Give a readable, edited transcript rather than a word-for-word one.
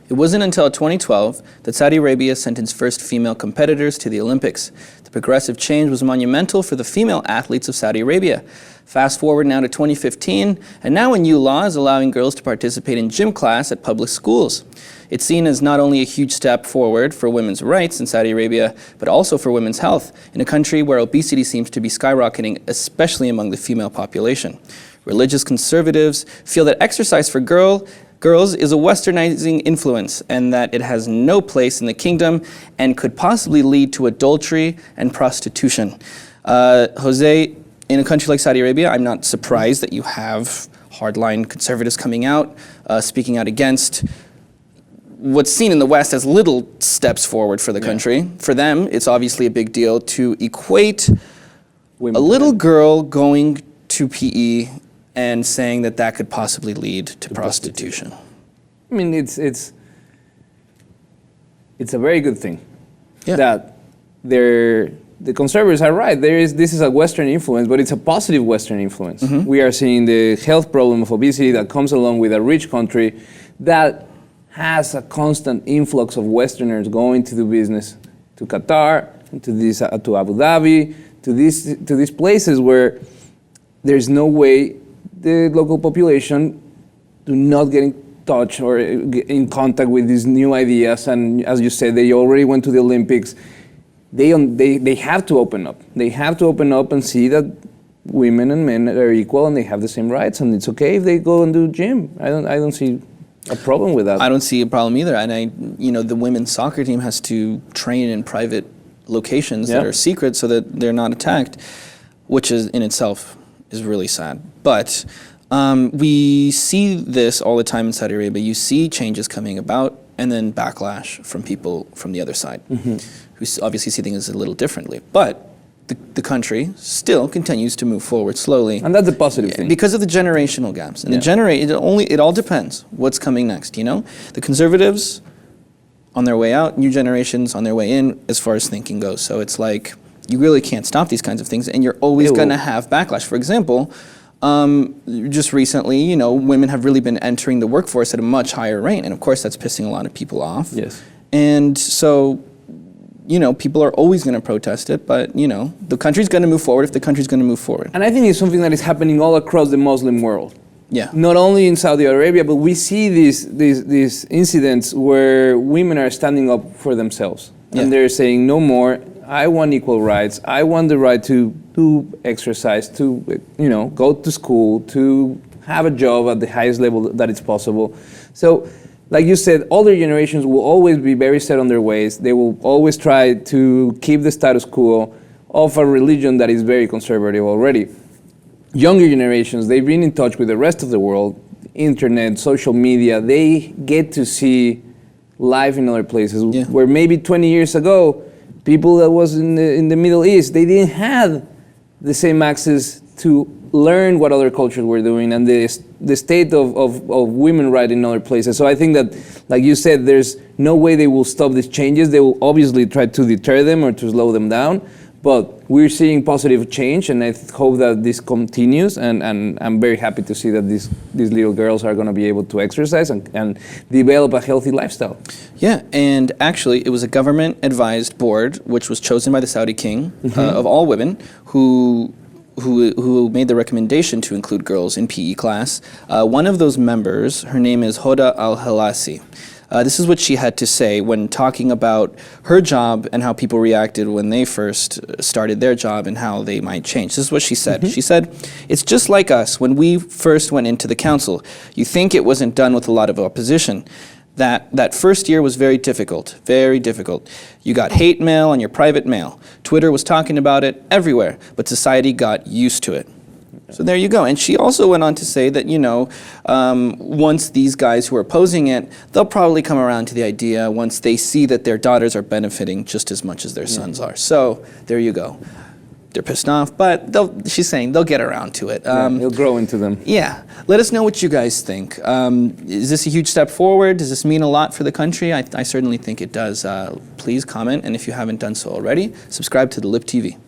It wasn't until 2012 that Saudi Arabia sent its first female competitors to the Olympics. The progressive change was monumental for the female athletes of Saudi Arabia. Fast forward now to 2015, and now a new law is allowing girls to participate in gym class at public schools. It's seen as not only a huge step forward for women's rights in Saudi Arabia, but also for women's health in a country where obesity seems to be skyrocketing, especially among the female population. Religious conservatives feel that exercise for girls is a westernizing influence and that it has no place in the kingdom and could possibly lead to adultery and prostitution. Jose, in a country like Saudi Arabia, I'm not surprised that you have hardline conservatives coming out, speaking out against what's seen in the West as little steps forward for the country. For them, it's obviously a big deal to equate a little girl going to PE and saying that that could possibly lead to prostitution. I mean, it's a very good thing that the conservatives are right. This is a Western influence, but it's a positive Western influence. We are seeing the health problem of obesity that comes along with a rich country that has a constant influx of Westerners going to do business to Qatar, to Abu Dhabi, to these places where there's no way the local population do not get in touch or in contact with these new ideas. And as you said, they already went to the Olympics. They have to open up. They have to open up and see that women and men are equal and they have the same rights. And it's okay if they go and do gym. I don't see a problem with that. I don't see a problem either. And the women's soccer team has to train in private locations that are secret so that they're not attacked, which is in itself is really sad. But we see this all the time in Saudi Arabia. You see changes coming about and then backlash from people from the other side who obviously see things a little differently. But the country still continues to move forward slowly. And that's a positive thing. Because of the generational gaps. And it all depends what's coming next, The conservatives on their way out, new generations on their way in as far as thinking goes. So it's like you really can't stop these kinds of things and you're always going to have backlash. For example, just recently, women have really been entering the workforce at a much higher rate. And of course, that's pissing a lot of people off. Yes. And so, people are always going to protest it, but, the country's going to move forward if the country's going to move forward. And I think it's something that is happening all across the Muslim world. Yeah. Not only in Saudi Arabia, but we see these incidents where women are standing up for themselves. And they're saying, no more. I want equal rights. I want the right to exercise, to go to school, to have a job at the highest level that it's possible. So, like you said, older generations will always be very set on their ways. They will always try to keep the status quo of a religion that is very conservative already. Younger generations, they've been in touch with the rest of the world, internet, social media. They get to see life in other places where maybe 20 years ago, people that was in the Middle East, they didn't have the same access to learn what other cultures were doing and the state of women rights in other places. So I think that, like you said, there's no way they will stop these changes. They will obviously try to deter them or to slow them down. But we're seeing positive change, and I hope that this continues. And I'm very happy to see that these little girls are going to be able to exercise and develop a healthy lifestyle. Yeah, and actually, it was a government-advised board, which was chosen by the Saudi king of all women, who made the recommendation to include girls in PE class. One of those members, her name is Hoda Al-Halasi. This is what she had to say when talking about her job and how people reacted when they first started their job and how they might change. This is what she said. She said, "It's just like us when we first went into the council. You think it wasn't done with a lot of opposition. That first year was very difficult, very difficult. You got hate mail on your private mail. Twitter was talking about it everywhere, but society got used to it." So there you go. And she also went on to say that, once these guys who are opposing it, they'll probably come around to the idea once they see that their daughters are benefiting just as much as their sons are. So there you go. They're pissed off, but she's saying they'll get around to it. They'll grow into them. Yeah. Let us know what you guys think. Is this a huge step forward? Does this mean a lot for the country? I certainly think it does. Please comment, and if you haven't done so already, subscribe to the Lip TV.